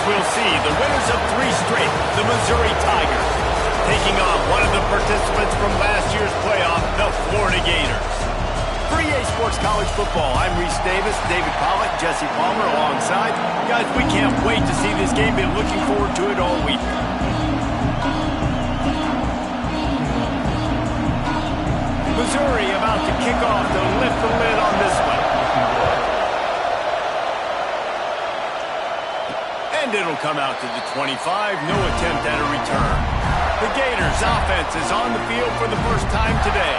we'll see the winners of 3 straight, the Missouri Tigers, taking on one of the participants from last year's playoff, the Florida Gators. For EA Sports College Football, I'm Reese Davis, David Pollack, Jesse Palmer alongside. Guys, we can't wait to see this game. Been looking forward to it all week. Missouri about to kick off to lift the lid on this one. And it'll come out to the 25. No attempt at a return. The Gators' offense is on the field for the first time today.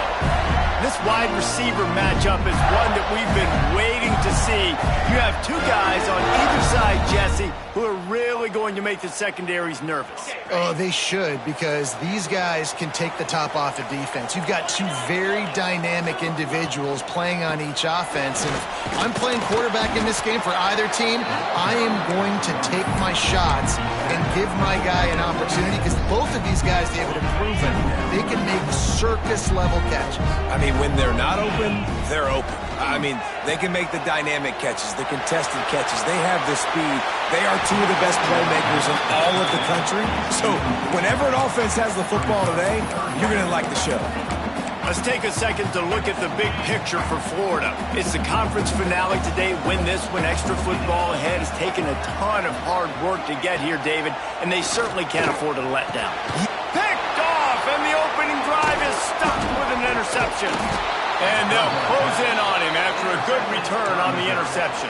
This wide receiver matchup is one that we've been waiting to see. You have 2 guys on either side, Jesse, who are really going to make the secondaries nervous. Oh, they should, because these guys can take the top off the defense. You've got 2 very dynamic individuals playing on each offense, and if I'm playing quarterback in this game for either team, I am going to take my shots and give my guy an opportunity, because both of these guys, David, have proven they can make circus-level catches. I mean, when they're not open, they're open. I mean, they can make the dynamic catches, the contested catches. They have the speed. They are 2 of the best playmakers in all of the country. So whenever an offense has the football today, you're going to like the show. Let's take a second to look at the big picture for Florida. It's the conference finale today. Win this one. Extra football ahead. Has taken a ton of hard work to get here, David, and they certainly can't afford to let down. Picked off, and the opening drive is stuck with an interception. And they'll close in on him after a good return on the interception.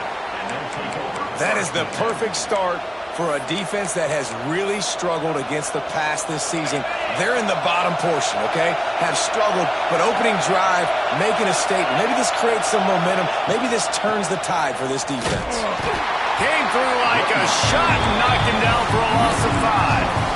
That is the perfect start for a defense that has really struggled against the pass this season. They're in the bottom portion, okay? Have struggled, but opening drive, making a statement. Maybe this creates some momentum. Maybe this turns the tide for this defense. Came through like a shot and knocked him down for a loss of 5.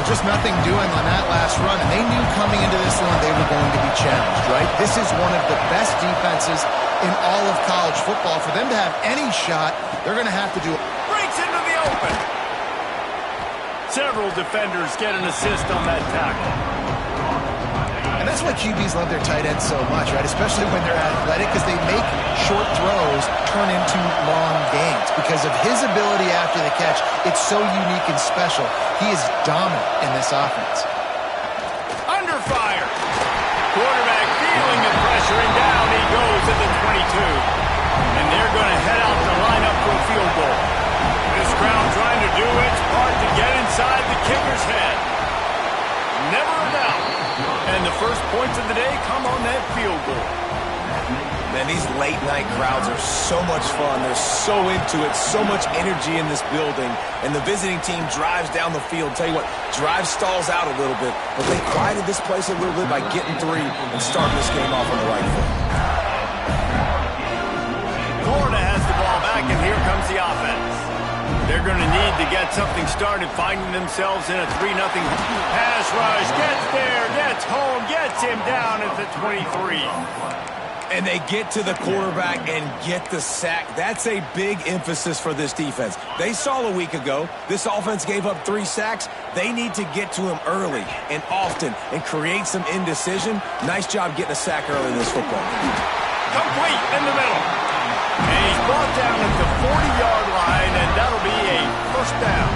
Just nothing doing on that last run, and they knew coming into this one they were going to be challenged, right? This is one of the best defenses in all of college football. For them to have any shot, they're going to have to do it. Breaks into the open. Several defenders get an assist on that tackle. And that's why QBs love their tight ends so much, right? Especially when they're athletic, because they make short throws turn into long gains. Because of his ability after the catch, it's so unique and special. He is dominant in this offense. Under fire. Quarterback feeling the pressure, and down he goes at the 22. And they're going to head out to line up for a field goal. This crowd trying to do its part to get inside the kicker's head. Never a doubt. And the first points of the day come on that field goal. Man, these late-night crowds are so much fun. They're so into it, so much energy in this building. And the visiting team drives down the field. Tell you what, drive stalls out a little bit, but they quieted this place a little bit by getting 3 and starting this game off on the right foot. Florida has the ball back, and here comes the offense. They're going to need to get something started, finding themselves in a 3-0 pass rush. Gets there, gets home, gets him down at the 23. And they get to the quarterback and get the sack. That's a big emphasis for this defense. They saw a week ago, this offense gave up 3 sacks. They need to get to him early and often and create some indecision. Nice job getting a sack early in this football. Complete in the middle. And he's brought down at the 40-yard line, and that'll be a first down.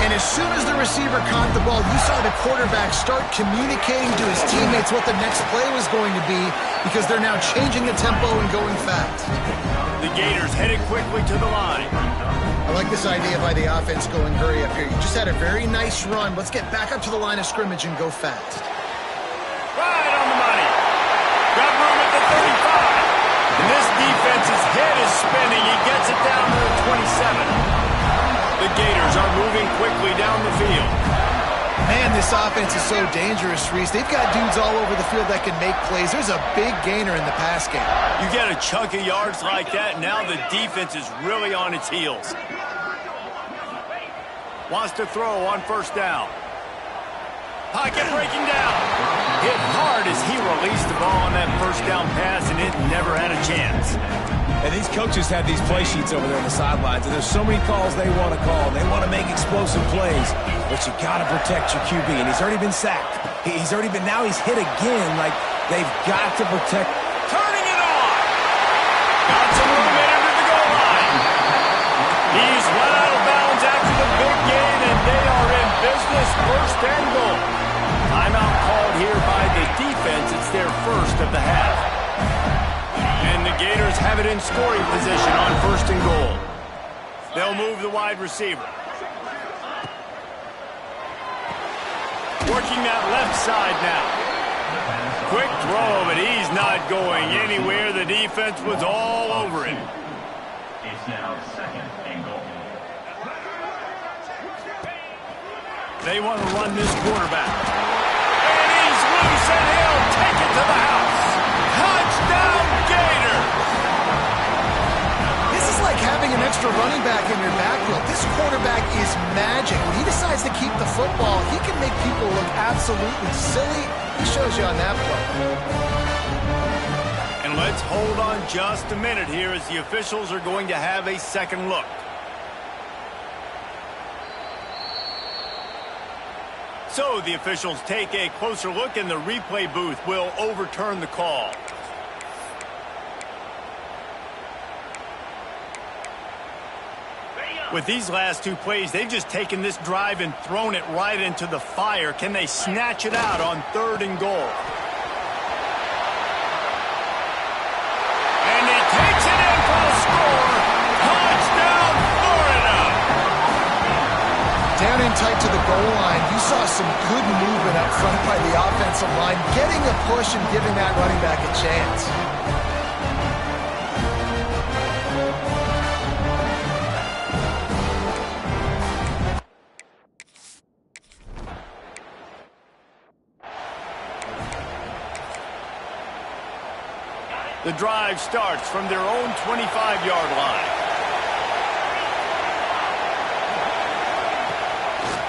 And as soon as the receiver caught the ball, you saw the quarterback start communicating to his teammates what the next play was going to be, because they're now changing the tempo and going fast. The Gators headed quickly to the line. I like this idea by the offense going hurry up here. You just had a very nice run. Let's get back up to the line of scrimmage and go fast. Right on the money. Got room at the 35. And this defense's head is spinning. He gets it down to the 27. The Gators are moving quickly down the field. Man, this offense is so dangerous, Reese. They've got dudes all over the field that can make plays. There's a big gainer in the pass game. You get a chunk of yards like that, now the defense is really on its heels. Wants to throw on first down. Pocket breaking down. Hit hard as he released the ball on that first down pass, and it never had a chance. And these coaches have these play sheets over there on the sidelines, and there's so many calls they want to call. They want to make explosive plays, but you got to protect your QB, and he's already been sacked. Now he's hit again. Like, they've got to protect. Turning it on. Got some movement into the goal line. He business, first and goal. Timeout called here by the defense. It's their first of the half. And the Gators have it in scoring position on first and goal. They'll move the wide receiver. Working that left side now. Quick throw, but he's not going anywhere. The defense was all over him. It's now second and goal. They want to run this quarterback. And he's loose, and he'll take it to the house. Touchdown, Gators! This is like having an extra running back in your backfield. This quarterback is magic. When he decides to keep the football, he can make people look absolutely silly. He shows you on that play. And let's hold on just a minute here as the officials are going to have a second look. So the officials take a closer look, and the replay booth will overturn the call. With these last two plays, they've just taken this drive and thrown it right into the fire. Can they snatch it out on third and goal? And he takes it in for the score. Touchdown, Florida! Down in tight to the goal line, you saw some good movement up front by the offensive line, getting a push and giving that running back a chance. The drive starts from their own 25-yard line.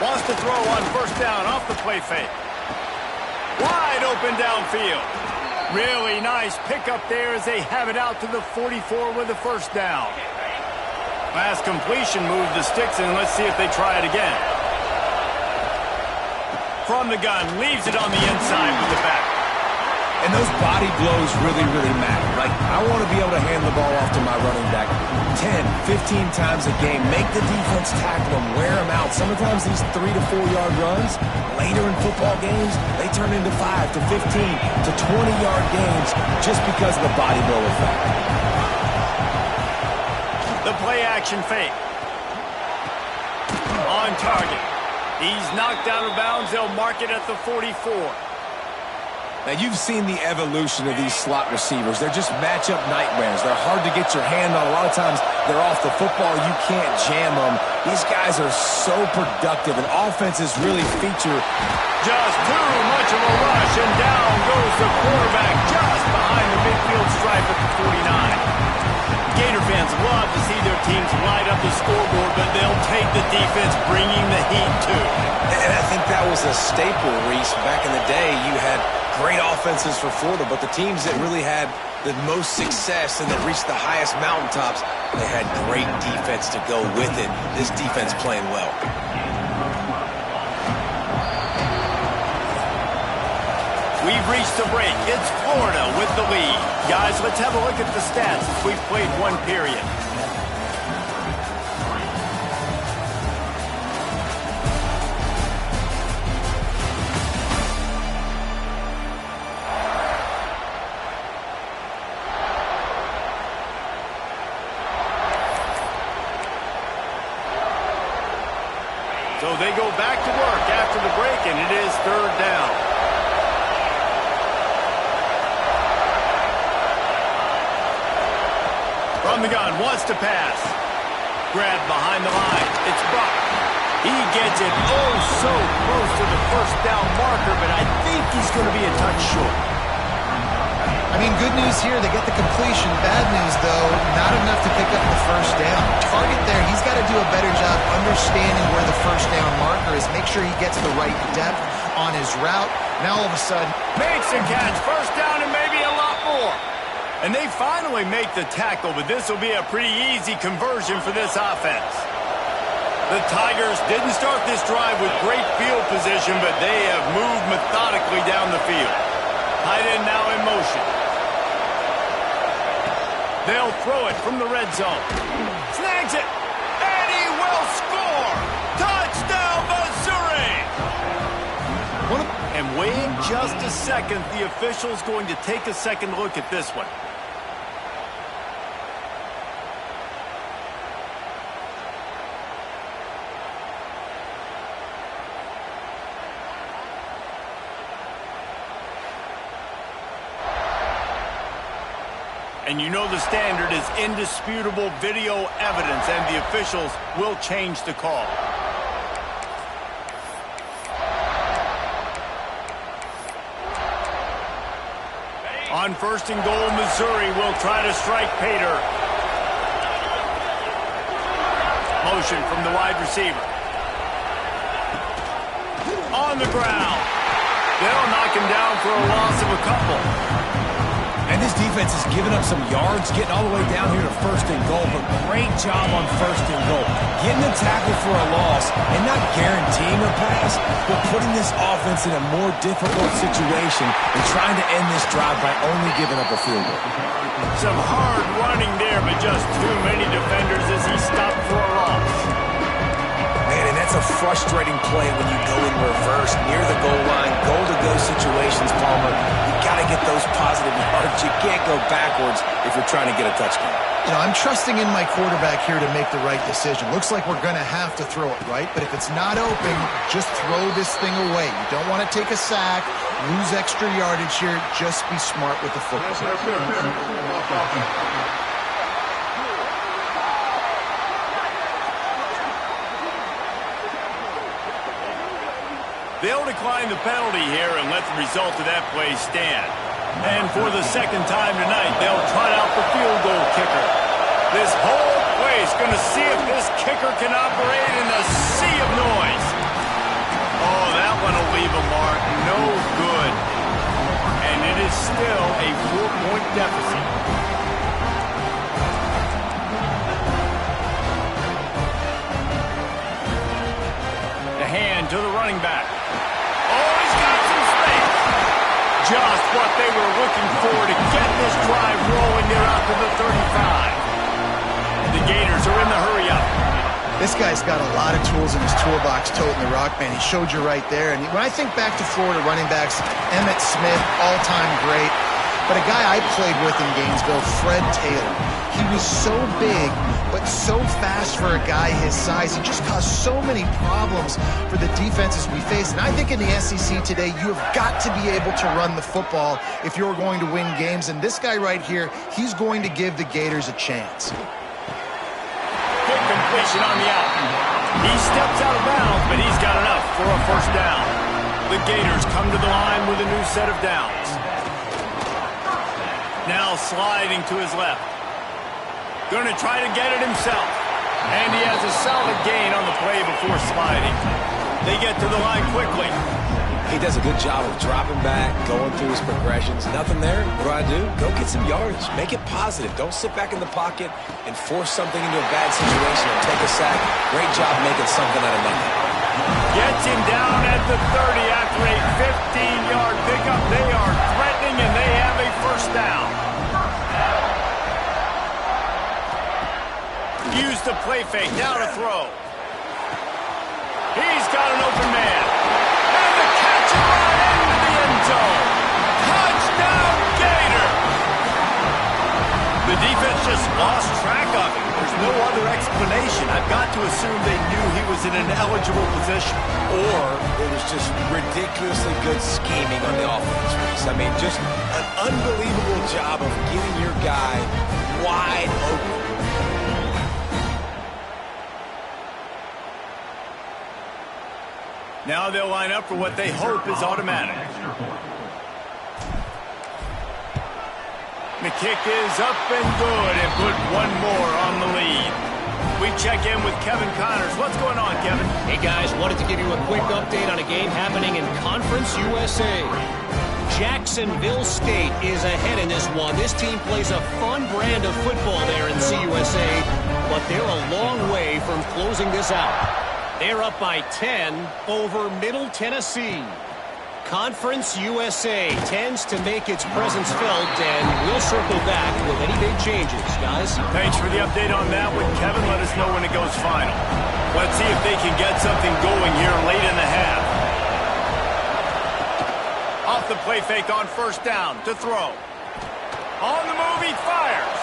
Wants to throw on first down off the play fake. Wide open downfield. Really nice pickup there as they have it out to the 44 with a first down. Last completion moved the sticks, and let's see if they try it again. From the gun, leaves it on the inside with the back. And those body blows really, really matter. Like, I want to be able to hand the ball off to my running back 10, 15 times a game. Make the defense tackle them, wear them out. Sometimes these 3 to 4 yard runs, later in football games, they turn into 5 to 15 to 20-yard games just because of the body blow effect. The play action fake. On target. He's knocked out of bounds. They'll mark it at the 44. Now, you've seen the evolution of these slot receivers. They're just matchup nightmares. They're hard to get your hand on. A lot of times, they're off the football. You can't jam them. These guys are so productive, and offenses really feature. Just too much of a rush, and down goes the quarterback just behind the midfield stripe at the 49. Gator fans love to see their teams light up the scoreboard, but they'll take the defense bringing the heat, too. And I think that was a staple, Reese. Back in the day, you had great offenses for Florida, but the teams that really had the most success and that reached the highest mountaintops, they had great defense to go with it. This defense playing well. We've reached the break. It's Florida with the lead. Guys, let's have a look at the stats as we've played one period. So they go back to work after the break, and it is third down. From the gun, wants to pass. Grabbed behind the line. It's Buck. He gets it oh so close to the first down marker, but I think he's going to be a touch short. I mean, good news here, they get the completion. Bad news, though, not enough to pick up the first down. Target there, he's got to do a better job understanding where the first down marker is. Make sure he gets the right depth on his route. Now, all of a sudden, makes a catch. First down and maybe a lot more. And they finally make the tackle, but this will be a pretty easy conversion for this offense. The Tigers didn't start this drive with great field position, but they have moved methodically down the field. Tight end now in motion. They'll throw it from the red zone. Snags it, and he will score! Touchdown, Missouri! wait just a second. The official's going to take a second look at this one. And you know the standard is indisputable video evidence, and the officials will change the call. On 1st and goal, Missouri will try to strike Pater. Motion from the wide receiver. On the ground. They'll knock him down for a loss of a couple. And this defense has given up some yards, getting all the way down here to 1st and goal, but great job on 1st and goal. Getting a tackle for a loss and not guaranteeing a pass, but putting this offense in a more difficult situation and trying to end this drive by only giving up a field goal. Some hard running there, but just too many defenders as he stopped for a loss. Man, and that's a frustrating play when you go in reverse near the goal line, goal-to-go situations, Palmer. You got to get those positive yards. You can't go backwards if you're trying to get a touchdown. You know, I'm trusting in my quarterback here to make the right decision. Looks like we're going to have to throw it, right? But if it's not open, just throw this thing away. You don't want to take a sack, lose extra yardage here. Just be smart with the football. They'll decline the penalty here and let the result of that play stand. And for the second time tonight, they'll trot out the field goal kicker. This whole place going to see if this kicker can operate in the sea of noise. Oh, that one will leave a mark. No good. And it is still a 4-point deficit. The hand to the running back. Oh, he's got some space. Just what they were looking for to get this drive rolling. They're out to the 35. The Gators are in the hurry-up. This guy's got a lot of tools in his toolbox toting the rock, man. He showed you right there. And when I think back to Florida running backs, Emmitt Smith, all-time great. But a guy I played with in Gainesville, Fred Taylor. He was so big, but so fast for a guy his size. He just caused so many problems for the defenses we face. And I think in the SEC today, you have got to be able to run the football if you're going to win games. And this guy right here, he's going to give the Gators a chance. Quick completion on the out. He steps out of bounds, but he's got enough for a first down. The Gators come to the line with a new set of downs. Now sliding to his left. Going to try to get it himself. And he has a solid gain on the play before sliding. They get to the line quickly. He does a good job of dropping back, going through his progressions. Nothing there. What do? Go get some yardage. Make it positive. Don't sit back in the pocket and force something into a bad situation or take a sack. Great job making something out of nothing. Gets him down at the 30 after a 15-yard pickup. They are threatening, and they have a first down. Use the play fake. Now to throw. He's got an open man. And the catch right into the end zone. Touchdown, Gator. The defense just lost track of him. There's no other explanation. I've got to assume they knew he was in an eligible position. Or it was just ridiculously good scheming on the offense, Reese. I mean, just an unbelievable job of getting your guy wide open. Now they'll line up for what they hope is automatic. The kick is up and good and put one more on the lead. We check in with Kevin Connors. What's going on, Kevin? Hey, guys. Wanted to give you a quick update on a game happening in Conference USA. Jacksonville State is ahead in this one. This team plays a fun brand of football there in CUSA, but they're a long way from closing this out. They're up by 10 over Middle Tennessee. Conference USA tends to make its presence felt, and we'll circle back with any big changes, guys. Thanks for the update on that one, Kevin. Let us know when it goes final. Let's see if they can get something going here late in the half. Off the play fake on first down to throw. On the move, he fires.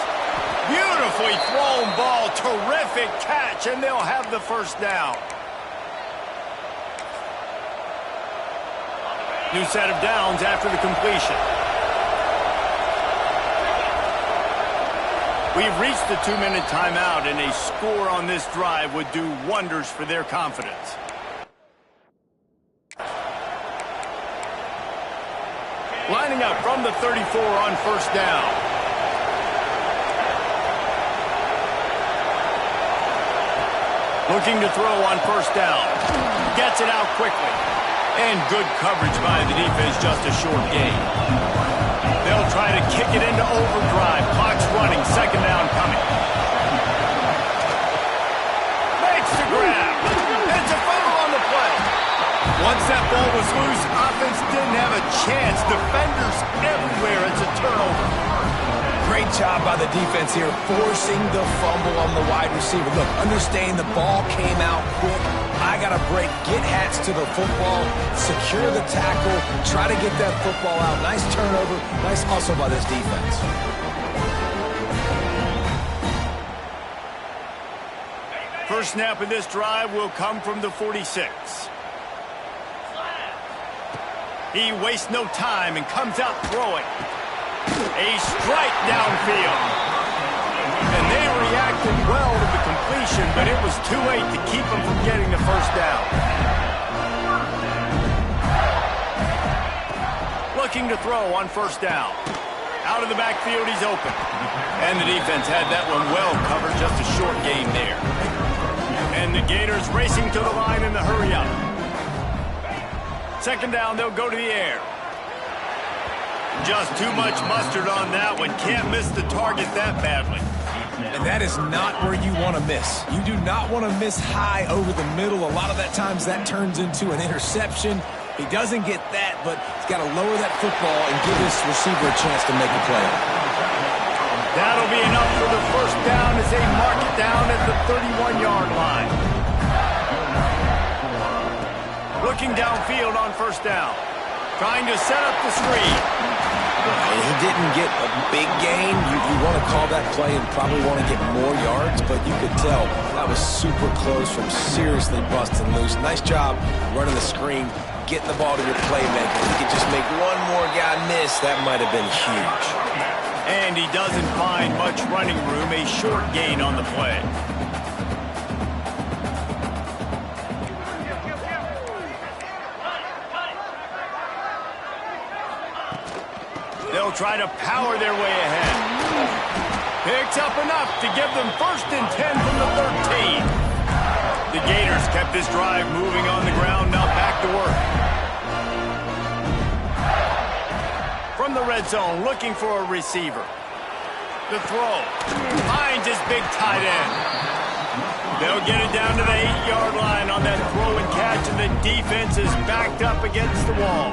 Beautifully thrown ball. Terrific catch, and they'll have the first down. New set of downs after the completion. We've reached the 2-minute timeout, and a score on this drive would do wonders for their confidence. Lining up from the 34 on first down. Looking to throw on first down. Gets it out quickly. And good coverage by the defense, just a short gain. They'll try to kick it into overdrive. Clock's running, second down coming. Makes the grab. It's a fumble on the play. Once that ball was loose, offense didn't have a chance. Defenders everywhere. It's a turnover. Great job by the defense here, forcing the fumble on the wide receiver. Look, understand the ball came out quick. I got to break, get hats to the football, secure the tackle, try to get that football out. Nice turnover, nice hustle by this defense. First snap of this drive will come from the 46. He wastes no time and comes out throwing. A strike downfield. And they reacted well to the completion, but it was too late to keep them from getting the first down. Looking to throw on first down. Out of the backfield, he's open. And the defense had that one well covered, just a short gain there. And the Gators racing to the line in the hurry up. Second down, they'll go to the air. Just too much mustard on that one. Can't miss the target that badly. And that is not where you want to miss. You do not want to miss high over the middle. A lot of that times that turns into an interception. He doesn't get that, but he's got to lower that football and give his receiver a chance to make a play. That'll be enough for the first down as they mark it down at the 31-yard line. Looking downfield on first down. Trying to set up the screen. He didn't get a big gain. You want to call that play and probably want to get more yards, but you could tell that was super close from seriously busting loose. Nice job running the screen, getting the ball to your playmaker. If you could just make one more guy miss, that might have been huge. And he doesn't find much running room, a short gain on the play. They'll try to power their way ahead. Picks up enough to give them 1st and 10 from the 13. The Gators kept this drive moving on the ground, now back to work. From the red zone, looking for a receiver. The throw. Finds his big tight end. They'll get it down to the 8-yard line on that throw and catch, and the defense is backed up against the wall.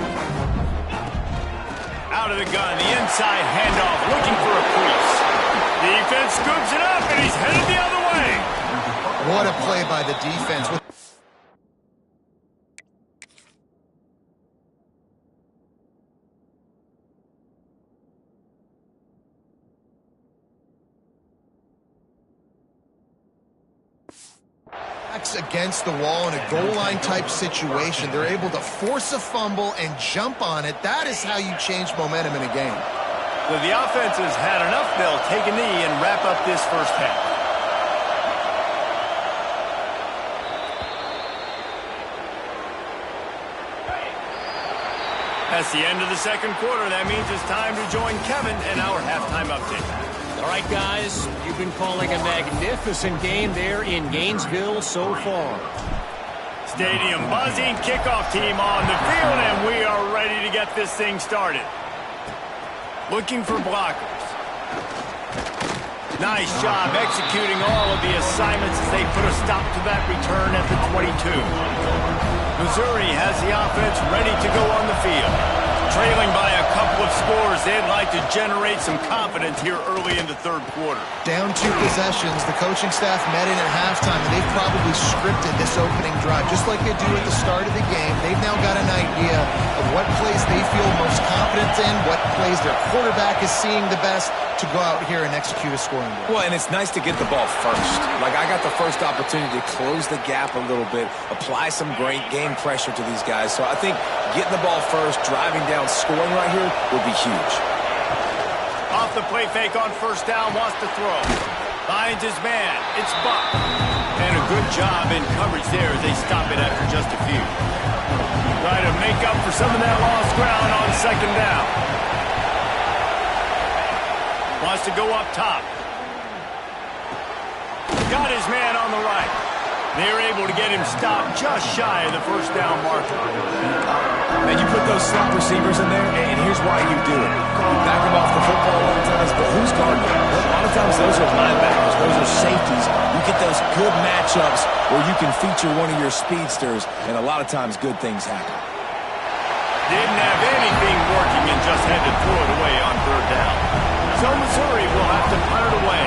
Out of the gun, the inside handoff, looking for a crease. Defense scoops it up, and he's headed the other way. What a play by the defense. Against the wall in a goal line type situation, they're able to force a fumble and jump on it. That is how you change momentum in a game. So the offense has had enough. They'll take a knee and wrap up this first half. That's the end of the second quarter. That means it's time to join Kevin in our halftime update. All right, guys, you've been calling a magnificent game there in Gainesville so far. Stadium buzzing, kickoff team on the field, and we are ready to get this thing started. Looking for blockers. Nice job executing all of the assignments as they put a stop to that return at the 22. Missouri has the offense ready to go on the field. Trailing by a couple of scores, they'd like to generate some confidence here early in the third quarter. Down 2 possessions, the coaching staff met in at halftime, and they've probably scripted this opening drive. Just like they do at the start of the game, they've now got an idea of what plays they feel most confident in, what plays their quarterback is seeing the best to go out here and execute a scoring goal. Well, and it's nice to get the ball first. Like, I got the first opportunity to close the gap a little bit, apply some great game pressure to these guys. So I think getting the ball first, driving down, scoring right here would be huge. Off the play fake on first down, wants to throw. Finds his man. It's Buck. And a good job in coverage there as they stop it after just a few. Try to make up for some of that lost ground on second down. Wants to go up top. Got his man on the right. They're able to get him stopped just shy of the first down marker. And you put those slot receivers in there, and here's why you do it. You back them off the football a lot of times, but who's guarding them? Well, a lot of times those are linebackers. Those are safeties. You get those good matchups where you can feature one of your speedsters, and a lot of times good things happen. Didn't have anything working and just had to throw it away on third down. So Missouri will have to punt it away.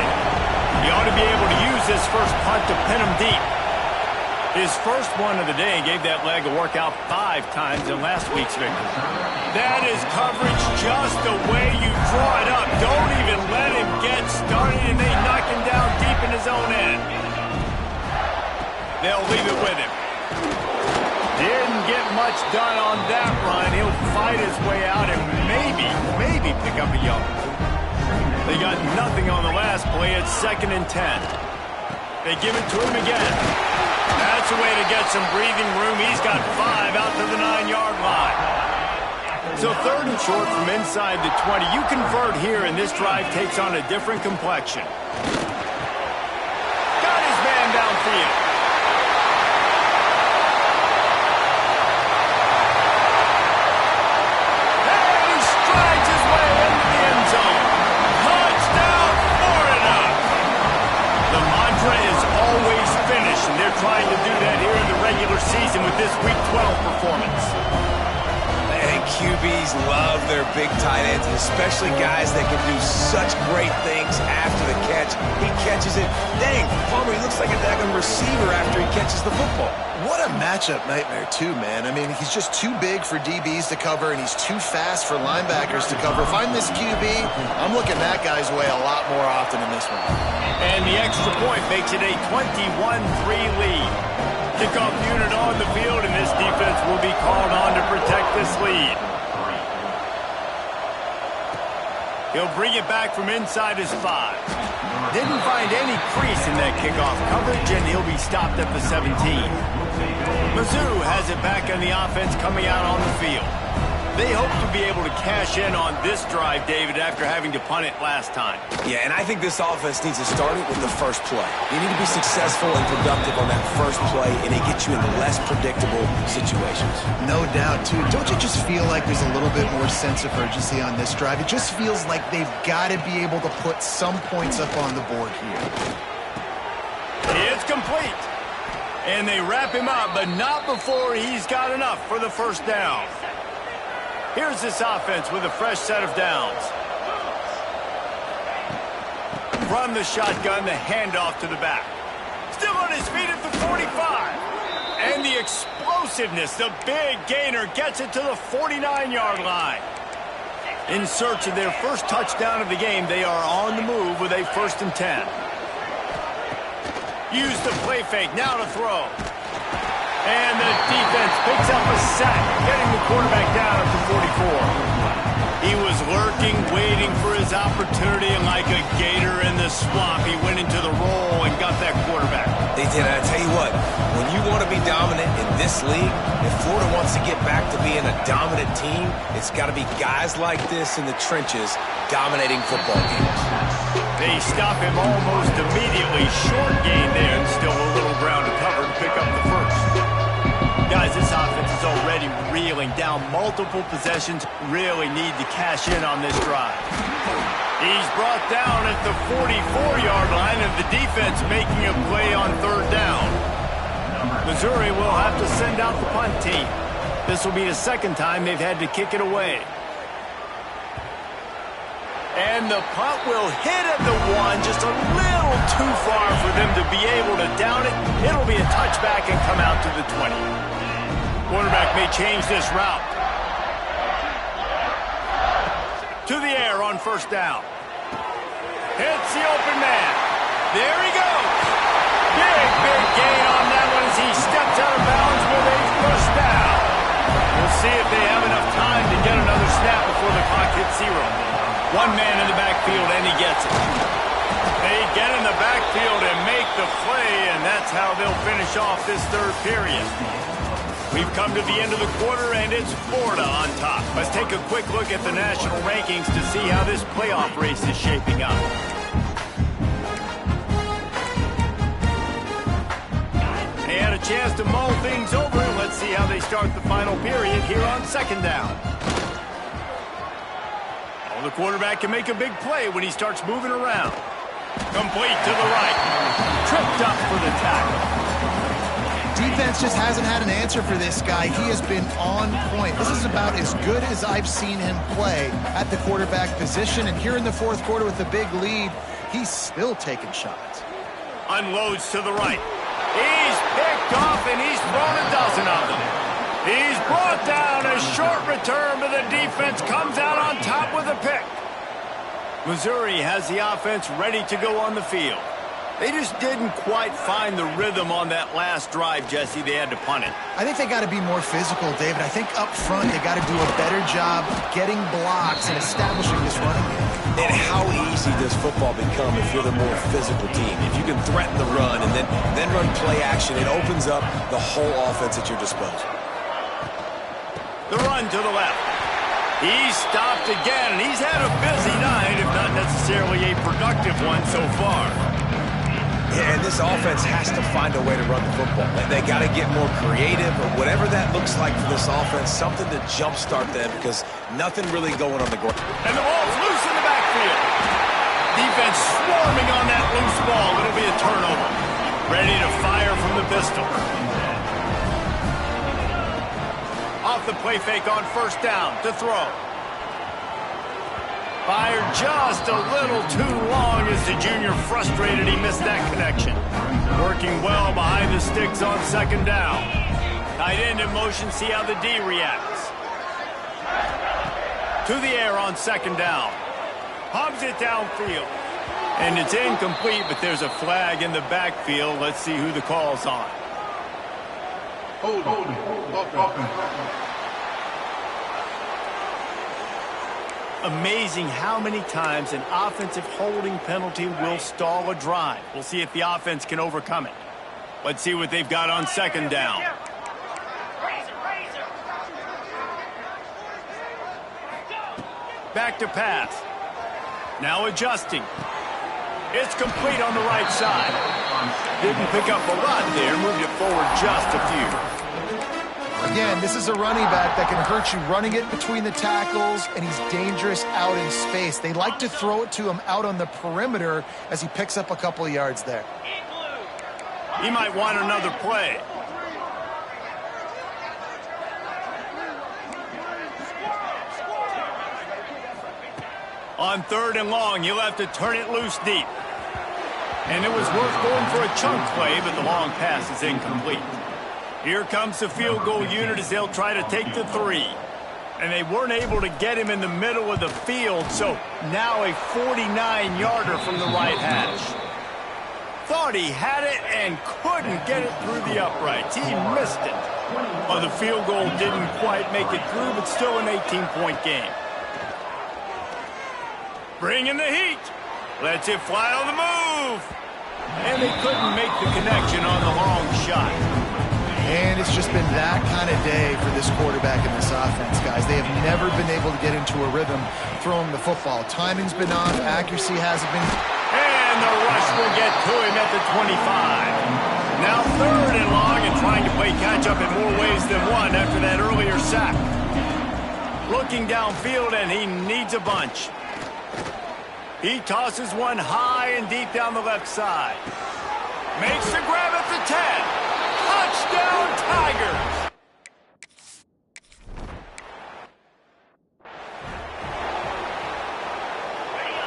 He ought to be able to use this first punt to pin him deep. His first one of the day gave that leg a workout 5 times in last week's victory. That is coverage just the way you draw it up. Don't even let him get started, and they knock him down deep in his own end. They'll leave it with him. Didn't get much done on that run. He'll fight his way out and maybe pick up a yard. They got nothing on the last play. It's 2nd and 10. They give it to him again. That's a way to get some breathing room. He's got 5 out to the 9-yard line. So 3rd and short from inside the 20. You convert here, and this drive takes on a different complexion. Got his man downfield. And he strides his way into the end zone. Touchdown, Florida! The mantra is always finish, and they're trying to do that here in the regular season with this Week 12 performance. And QBs love their big tight ends, especially guys that can do such great things after the catch. He catches it. Dang, Palmer, he looks like a daggone receiver after he catches the football. What a matchup nightmare, too, man. I mean, he's just too big for DBs to cover, and he's too fast for linebackers to cover. If I'm this QB, I'm looking that guy's way a lot more often in this one. And the extra point makes it a 21-3 lead. Kickoff unit on the field, and this defense will be called on to protect this lead. He'll bring it back from inside his 5. Didn't find any crease in that kickoff coverage, and he'll be stopped at the 17. Mizzou has it back on the offense coming out on the field. They hope to be able to cash in on this drive, David, after having to punt it last time. Yeah, and I think this offense needs to start it with the first play. You need to be successful and productive on that first play, and it gets you into less predictable situations. No doubt, too. Don't you just feel like there's a little bit more sense of urgency on this drive? It just feels like they've got to be able to put some points up on the board here. It's complete. And they wrap him up, but not before he's got enough for the first down. Here's this offense with a fresh set of downs. From the shotgun, the handoff to the back. Still on his feet at the 45. And the explosiveness, the big gainer gets it to the 49-yard line. In search of their first touchdown of the game, they are on the move with a 1st and 10. Use the play fake, now to throw. And the defense picks up a sack, getting the quarterback down at the 44. He was lurking, waiting for his opportunity, and like a gator in the swamp, he went into the roll and got that quarterback. They did. I tell you what, when you want to be dominant in this league, if Florida wants to get back to being a dominant team, it's got to be guys like this in the trenches dominating football games. They stop him almost immediately. Short gain there, and still a little ground to cover to pick up the first. Guys, this offense is already reeling down multiple possessions. Really need to cash in on this drive. He's brought down at the 44-yard line, and the defense making a play on 3rd down. Missouri will have to send out the punt team. This will be the 2nd time they've had to kick it away. And the punt will hit at the 1, just a little too far for them to be able to down it. It'll be a touchback and come out to the 20. Quarterback may change this route. To the air on first down. Hits the open man. There he goes. Big gain on that one as he steps out of bounds with a first down. We'll see if they have enough time to get another snap before the clock hits 0. One man in the backfield, and he gets it. They get in the backfield and make the play, and that's how they'll finish off this third period. We've come to the end of the quarter, and it's Florida on top. Let's take a quick look at the national rankings to see how this playoff race is shaping up. They had a chance to mull things over. Let's see how they start the final period here on second down. Oh, the quarterback can make a big play when he starts moving around. Complete to the right. Tripped up for the tackle. Defense just hasn't had an answer for this guy. He has been on point. This is about as good as I've seen him play at the quarterback position. And here in the fourth quarter with a big lead, he's still taking shots. Unloads to the right. He's picked off, and he's thrown a dozen of them. He's brought down. A short return, but the defense comes out on top with a pick. Missouri has the offense ready to go on the field. They just didn't quite find the rhythm on that last drive, Jesse. They had to punt it. I think they got to be more physical, David. I think up front they got to do a better job getting blocks and establishing this running game. And how easy does football become if you're the more physical team? If you can threaten the run and then run play action, it opens up the whole offense at your disposal. The run to the left. He's stopped again, and he's had a busy night, if not necessarily a productive one so far. Yeah, and this offense has to find a way to run the football. They got to get more creative, or whatever that looks like for this offense, something to jumpstart them because nothing really going on the ground. And the ball's loose in the backfield. Defense swarming on that loose ball. It'll be a turnover. Ready to fire from the pistol. Off the play fake on first down to throw. Fired just a little too long as the junior frustrated. He missed that connection. Working well behind the sticks on second down. Tight end in motion, see how the D reacts. To the air on second down. Pumps it downfield. And it's incomplete, but there's a flag in the backfield. Let's see who the call's on. Hold Amazing how many times an offensive holding penalty will stall a drive. We'll see if the offense can overcome it. Let's see what they've got on second down. Back to pass. Now adjusting. It's complete on the right side. Didn't pick up a lot there. Moved it forward just a few. Again, this is a running back that can hurt you running it between the tackles, and he's dangerous out in space. They like to throw it to him out on the perimeter as he picks up a couple of yards there. He might want another play. On third and long, he'll have to turn it loose deep. And it was worth going for a chunk play, but the long pass is incomplete. Here comes the field goal unit as they'll try to take the 3. And they weren't able to get him in the middle of the field, so now a 49-yarder from the right hash. Thought he had it and couldn't get it through the uprights. He missed it. Well, the field goal didn't quite make it through, but still an 18-point game. Bringing the heat. Lets it fly on the move. And they couldn't make the connection on the long shot. And it's just been that kind of day for this quarterback and this offense, guys. They have never been able to get into a rhythm throwing the football. Timing's been off. Accuracy hasn't been. And the rush will get to him at the 25. Now third and long and trying to play catch-up in more ways than one after that earlier sack. Looking downfield, and he needs a bunch. He tosses one high and deep down the left side. Makes the grab at the 10. Touchdown, Tigers!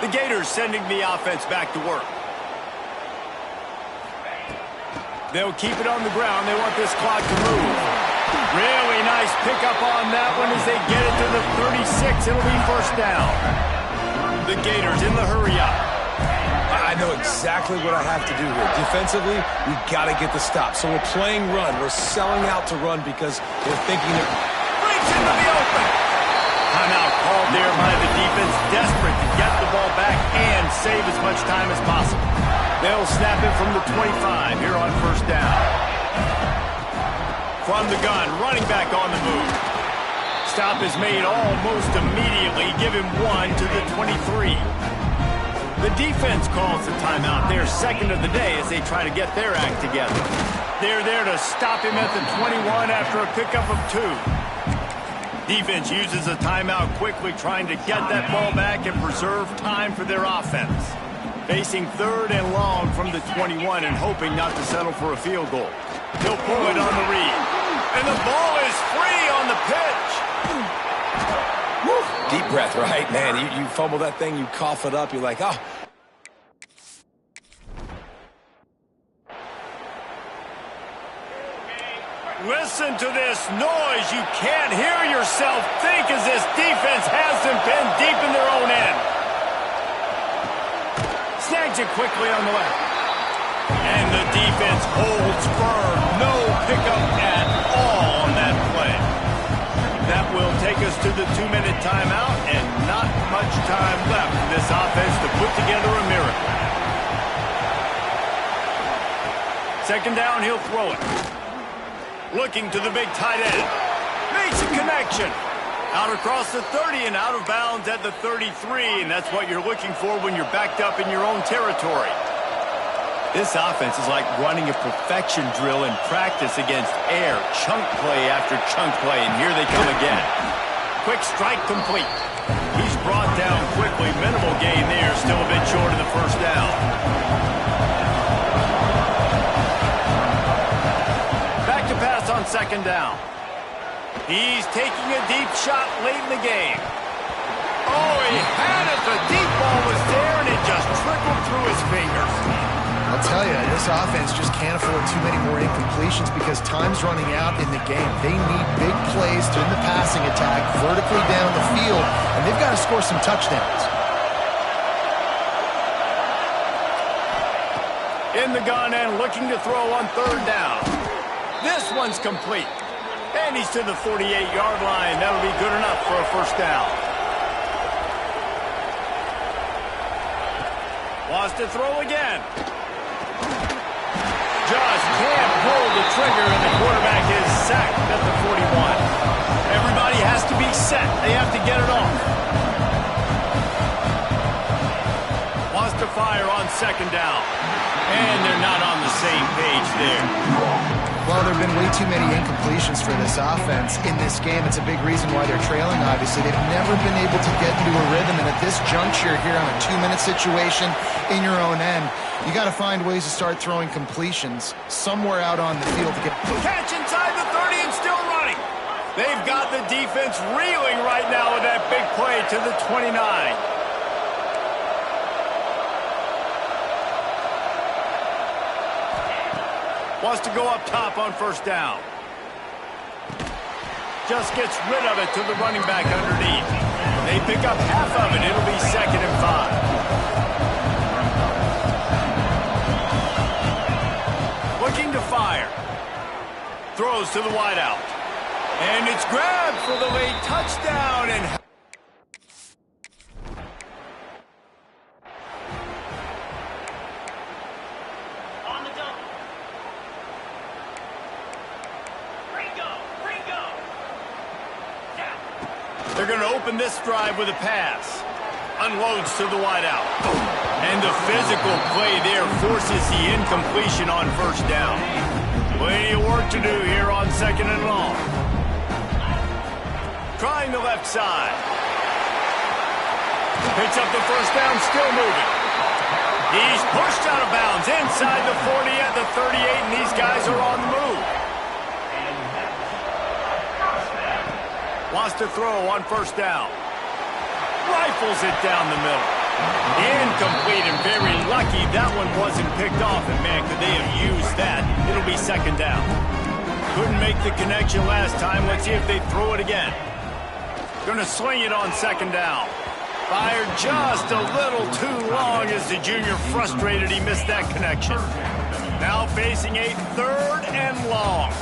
The Gators sending the offense back to work. They'll keep it on the ground. They want this clock to move. Really nice pickup on that one as they get it to the 36. It'll be first down. The Gators in the hurry up. I know exactly what I have to do here. Defensively, we've got to get the stop. So we're playing run. We're selling out to run because we're thinking that... Breaks into the open. Timeout called there by the defense, desperate to get the ball back and save as much time as possible. They'll snap it from the 25 here on first down. From the gun, running back on the move. Stop is made almost immediately. Give him one to the 23. The defense calls the timeout. Their second of the day as they try to get their act together. They're there to stop him at the 21 after a pickup of 2. Defense uses a timeout quickly, trying to get that ball back and preserve time for their offense. Facing 3rd and long from the 21 and hoping not to settle for a field goal. He'll pull it on the read. And the ball is free on the pitch. Woo. Deep breath, right? Man, you fumble that thing, you cough it up, you're like, oh. Listen to this noise. You can't hear yourself think as this defense has them pinned deep in their own end. Snags it quickly on the left. And the defense holds firm. No pickup at all on that play. That will take us to the 2-minute timeout, and not much time left for this offense to put together a miracle. Second down, he'll throw it. Looking to the big tight end. Makes a connection. Out across the 30 and out of bounds at the 33, and that's what you're looking for when you're backed up in your own territory. This offense is like running a perfection drill in practice against air. Chunk play after chunk play, and here they come again. Quick strike complete. He's brought down quickly. Minimal gain there, still a bit short of the first down. Back to pass on second down. He's taking a deep shot late in the game. Oh, he had it. The deep ball was there, and it just trickled through his fingers. I'll tell you, this offense just can't afford too many more incompletions because time's running out in the game. They need big plays in the passing attack, vertically down the field, and they've got to score some touchdowns. In the gun and looking to throw on third down. This one's complete. And he's to the 48-yard line. That'll be good enough for a first down. Wants to throw again. Just can't pull the trigger, and the quarterback is sacked at the 41. Everybody has to be set. They have to get it off. Wants to fire on second down. And they're not on the same page there. Well, there have been way too many incompletions for this offense in this game. It's a big reason why they're trailing, obviously. They've never been able to get into a rhythm, and at this juncture here on a 2-minute situation in your own end, you got to find ways to start throwing completions somewhere out on the field to get... Catch inside the 30 and still running. They've got the defense reeling right now with that big play to the 29. Wants to go up top on first down. Just gets rid of it to the running back underneath. They pick up half of it. It'll be 2nd and 5. Looking to fire. Throws to the wideout. And it's grabbed for the late touchdown. And they're going to open this drive with a pass. Unloads to the wideout. And the physical play there forces the incompletion on first down. Plenty of work to do here on second and long. Trying the left side. Picks up the first down, still moving. He's pushed out of bounds inside the 40 at the 38, and these guys are on the move. Wants to throw on first down. Rifles it down the middle. incomplete and very lucky that one wasn't picked off. And, man, could they have used that? It'll be second down. Couldn't make the connection last time. Let's see if they throw it again. Gonna swing it on second down. Fired just a little too long as the junior frustrated he missed that connection. Now facing a third and long.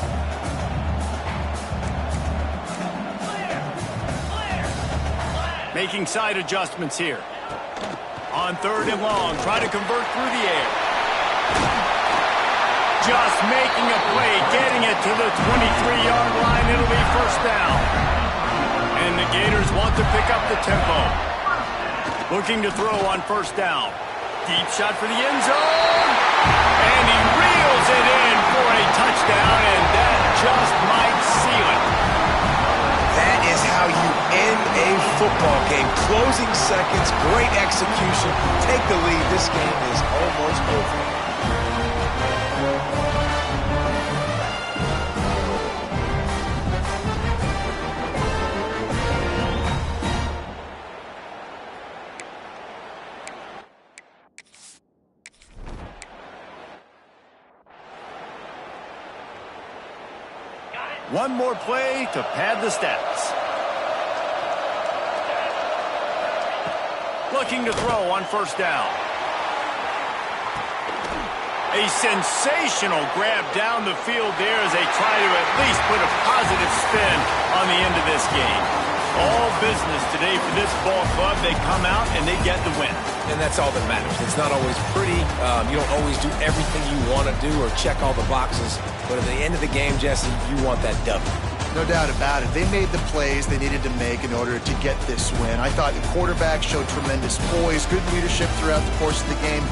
Making side adjustments here. On third and long, try to convert through the air. Just making a play, getting it to the 23-yard line. It'll be first down. And the Gators want to pick up the tempo. Looking to throw on first down. Deep shot for the end zone. And he reels it in for a touchdown, and that just might seal it. That is how you end a football game. Closing seconds, great execution. Take the lead. This game is almost over. One more play to pad the stats. Looking to throw on first down. A sensational grab down the field there as they try to at least put a positive spin on the end of this game. All business today for this ball club. They come out and they get the win. And that's all that matters. It's not always pretty. You don't always do everything you want to do or check all the boxes. But at the end of the game, Jesse, you want that W. No doubt about it. They made the plays they needed to make in order to get this win. I thought the quarterback showed tremendous poise, good leadership throughout the course of the game.